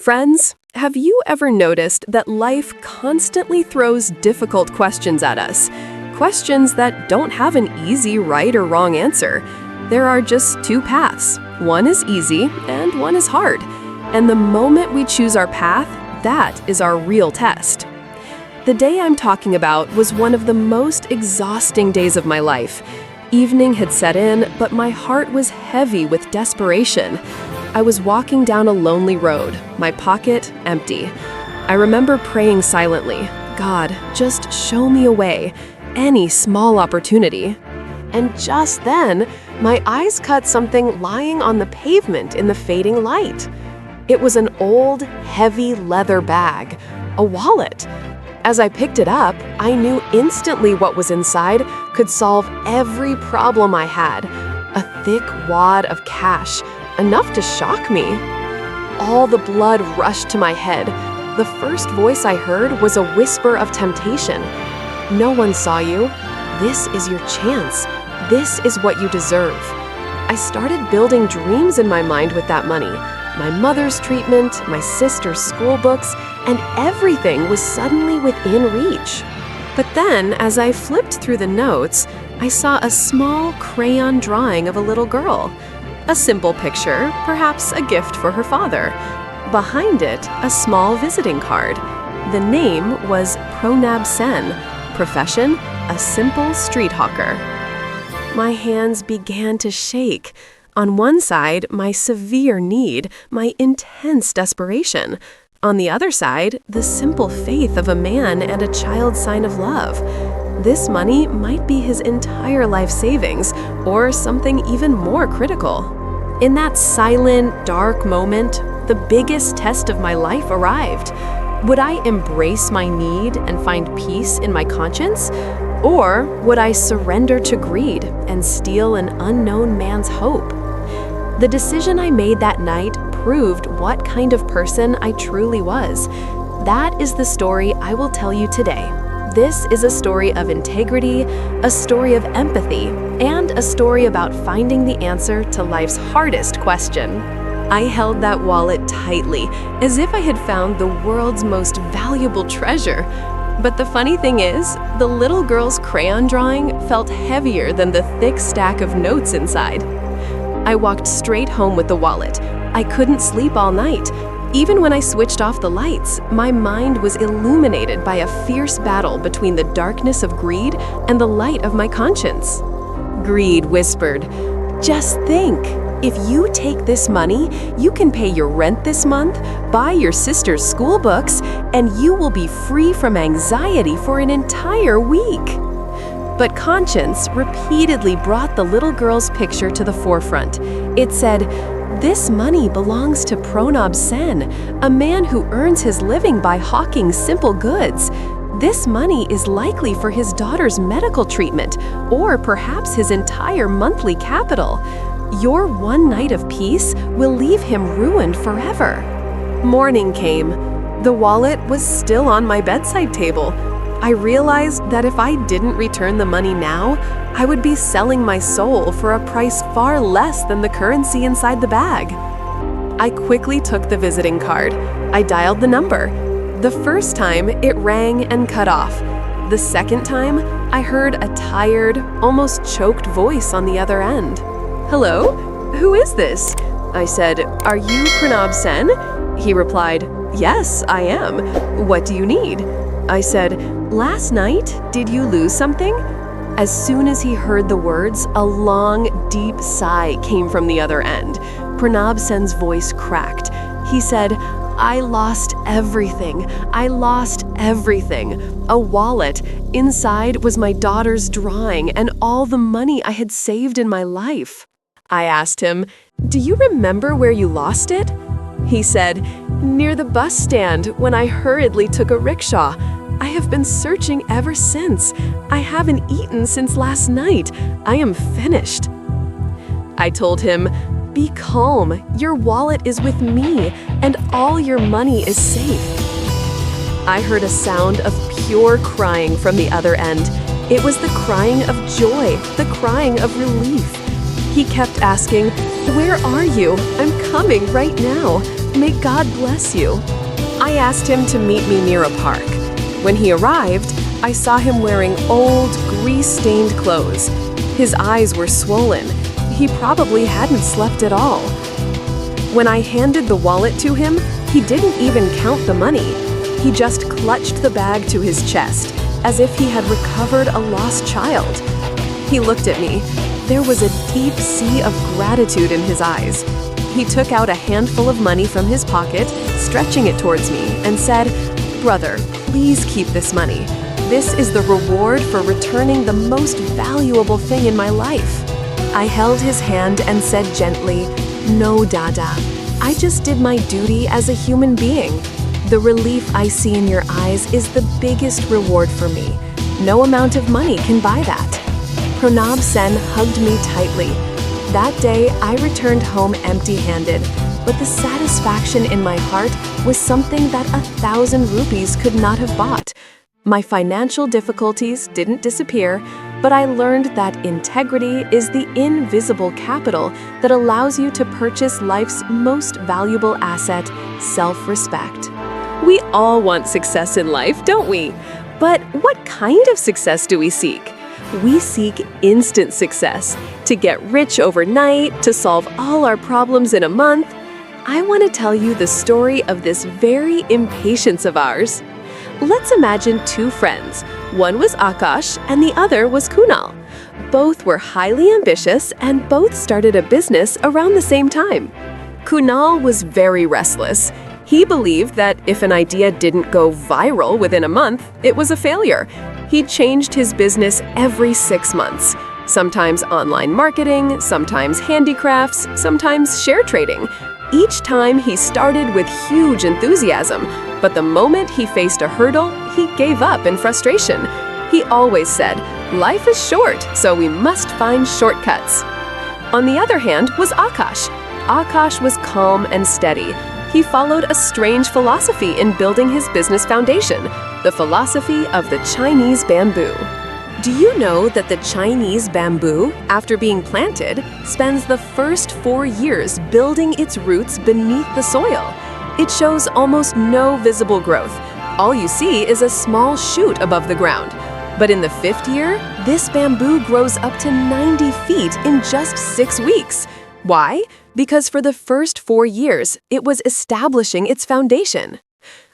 Friends, have you ever noticed that life constantly throws difficult questions at us? Questions that don't have an easy right or wrong answer. There are just two paths. One is easy and one is hard. And the moment we choose our path, that is our real test. The day I'm talking about was one of the most exhausting days of my life. Evening had set in, but my heart was heavy with desperation. I was walking down a lonely road, my pocket empty. I remember praying silently, God, just show me a way, any small opportunity. And just then, my eyes caught something lying on the pavement in the fading light. It was an old, heavy leather bag, a wallet. As I picked it up, I knew instantly what was inside could solve every problem I had. A thick wad of cash, enough to shock me. All the blood rushed to my head. The first voice I heard was a whisper of temptation. No one saw you. This is your chance. This is what you deserve. I started building dreams in my mind with that money. My mother's treatment, my sister's school books, and everything was suddenly within reach. But then, as I flipped through the notes, I saw a small crayon drawing of a little girl. A simple picture, perhaps a gift for her father. Behind it, a small visiting card. The name was Pronab Sen. Profession, a simple street hawker. My hands began to shake. On one side, my severe need, my intense desperation. On the other side, the simple faith of a man and a child's sign of love. This money might be his entire life savings, or something even more critical. In that silent, dark moment, the biggest test of my life arrived. Would I embrace my need and find peace in my conscience? Or would I surrender to greed and steal an unknown man's hope? The decision I made that night proved what kind of person I truly was. That is the story I will tell you today. This is a story of integrity, a story of empathy, and a story about finding the answer to life's hardest question. I held that wallet tightly, as if I had found the world's most valuable treasure. But the funny thing is, the little girl's crayon drawing felt heavier than the thick stack of notes inside. I walked straight home with the wallet. I couldn't sleep all night. Even when I switched off the lights, my mind was illuminated by a fierce battle between the darkness of greed and the light of my conscience. Greed whispered, "Just think. If you take this money, you can pay your rent this month, buy your sister's school books, and you will be free from anxiety for an entire week." But conscience repeatedly brought the little girl's picture to the forefront. It said, "This money belongs to Pronab Sen, a man who earns his living by hawking simple goods. This money is likely for his daughter's medical treatment, or perhaps his entire monthly capital. Your one night of peace will leave him ruined forever." Morning came. The wallet was still on my bedside table. I realized that if I didn't return the money now, I would be selling my soul for a price far less than the currency inside the bag. I quickly took the visiting card. I dialed the number. The first time, it rang and cut off. The second time, I heard a tired, almost choked voice on the other end. "Hello? Who is this?" I said, "Are you Pronab Sen?" He replied, "Yes, I am. What do you need?" I said, "Last night, did you lose something?" As soon as he heard the words, a long, deep sigh came from the other end. Pranab Sen's voice cracked. He said, "I lost everything. I lost everything. A wallet. Inside was my daughter's drawing and all the money I had saved in my life." I asked him, "Do you remember where you lost it?" He said, "Near the bus stand when I hurriedly took a rickshaw. I have been searching ever since. I haven't eaten since last night. I am finished." I told him, "Be calm. Your wallet is with me, and all your money is safe." I heard a sound of pure crying from the other end. It was the crying of joy, the crying of relief. He kept asking, "Where are you? I'm coming right now. May God bless you." I asked him to meet me near a park. When he arrived, I saw him wearing old, grease-stained clothes. His eyes were swollen. He probably hadn't slept at all. When I handed the wallet to him, he didn't even count the money. He just clutched the bag to his chest, as if he had recovered a lost child. He looked at me. There was a deep sea of gratitude in his eyes. He took out a handful of money from his pocket, stretching it towards me, and said, "Brother, please keep this money. This is the reward for returning the most valuable thing in my life." I held his hand and said gently, "No, Dada. I just did my duty as a human being. The relief I see in your eyes is the biggest reward for me. No amount of money can buy that." Pranab Sen hugged me tightly. That day, I returned home empty-handed, but the satisfaction in my heart was something that 1,000 rupees could not have bought. My financial difficulties didn't disappear, but I learned that integrity is the invisible capital that allows you to purchase life's most valuable asset, self-respect. We all want success in life, don't we? But what kind of success do we seek? We seek instant success, to get rich overnight, to solve all our problems in a month. I want to tell you the story of this very impatience of ours. Let's imagine two friends. One was Akash and the other was Kunal. Both were highly ambitious and both started a business around the same time. Kunal was very restless. He believed that if an idea didn't go viral within a month, it was a failure. He changed his business every 6 months. Sometimes online marketing, sometimes handicrafts, sometimes share trading. Each time he started with huge enthusiasm, but the moment he faced a hurdle, he gave up in frustration. He always said, "Life is short, so we must find shortcuts." On the other hand was Akash. Akash was calm and steady. He followed a strange philosophy in building his business foundation, the philosophy of the Chinese bamboo. Do you know that the Chinese bamboo, after being planted, spends the first 4 years building its roots beneath the soil? It shows almost no visible growth. All you see is a small shoot above the ground. But in the 5th year, this bamboo grows up to 90 feet in just 6 weeks. Why? Because for the first 4 years, it was establishing its foundation.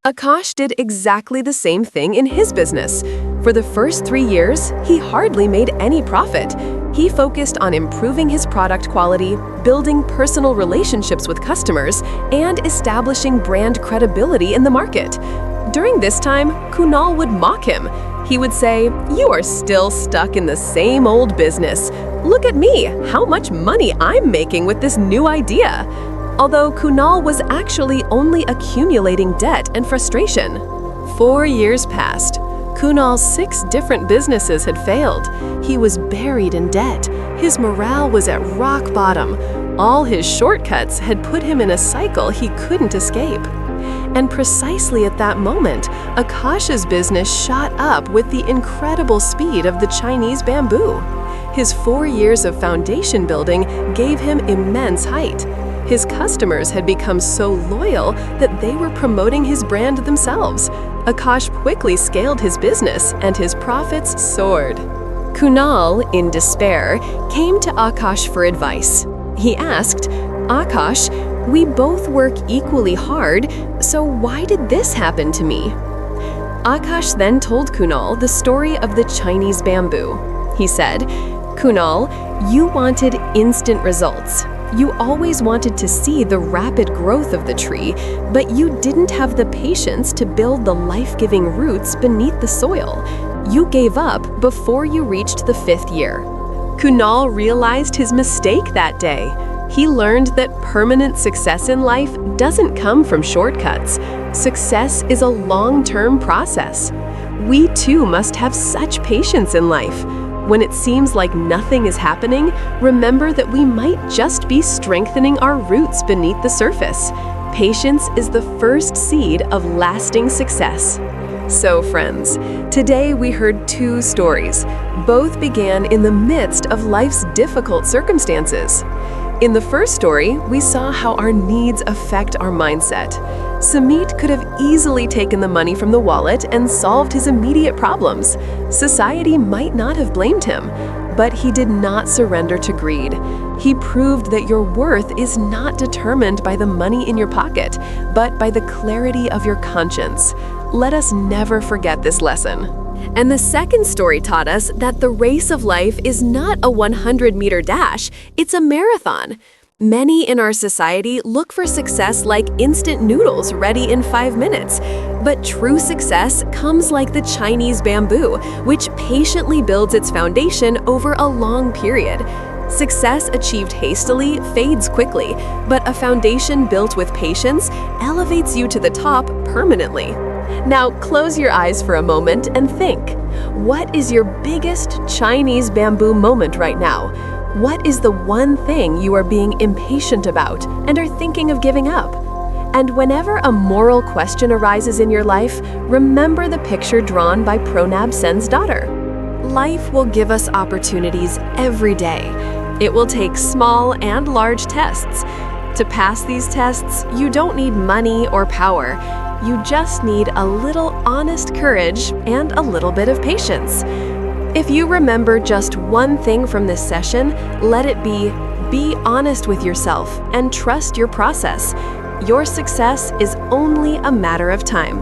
Akash did exactly the same thing in his business. For the first 3 years, he hardly made any profit. He focused on improving his product quality, building personal relationships with customers, and establishing brand credibility in the market. During this time, Kunal would mock him. He would say, "You are still stuck in the same old business. Look at me, how much money I'm making with this new idea." Although Kunal was actually only accumulating debt and frustration. 4 years passed. Kunal's 6 different businesses had failed. He was buried in debt. His morale was at rock bottom. All his shortcuts had put him in a cycle he couldn't escape. And precisely at that moment, Akash's business shot up with the incredible speed of the Chinese bamboo. His 4 years of foundation building gave him immense height. His customers had become so loyal that they were promoting his brand themselves. Akash quickly scaled his business and his profits soared. Kunal, in despair, came to Akash for advice. He asked, "Akash, we both work equally hard, so why did this happen to me?" Akash then told Kunal the story of the Chinese bamboo. He said, "Kunal, you wanted instant results. You always wanted to see the rapid growth of the tree, but you didn't have the patience to build the life-giving roots beneath the soil. You gave up before you reached the 5th year." Kunal realized his mistake that day. He learned that permanent success in life doesn't come from shortcuts. Success is a long-term process. We too must have such patience in life. When it seems like nothing is happening, remember that we might just be strengthening our roots beneath the surface. Patience is the first seed of lasting success. So friends, today we heard 2 stories. Both began in the midst of life's difficult circumstances. In the first story, we saw how our needs affect our mindset. Samit could have easily taken the money from the wallet and solved his immediate problems. Society might not have blamed him, but he did not surrender to greed. He proved that your worth is not determined by the money in your pocket, but by the clarity of your conscience. Let us never forget this lesson. And the second story taught us that the race of life is not a 100-meter dash, it's a marathon. Many in our society look for success like instant noodles ready in 5 minutes. But true success comes like the Chinese bamboo, which patiently builds its foundation over a long period. Success achieved hastily fades quickly, but a foundation built with patience elevates you to the top permanently. Now close your eyes for a moment and think. What is your biggest Chinese bamboo moment right now? What is the one thing you are being impatient about and are thinking of giving up? And whenever a moral question arises in your life, remember the picture drawn by Pronab Sen's daughter. Life will give us opportunities every day. It will take small and large tests. To pass these tests, you don't need money or power. You just need a little honest courage and a little bit of patience. If you remember just one thing from this session, let it be honest with yourself and trust your process. Your success is only a matter of time.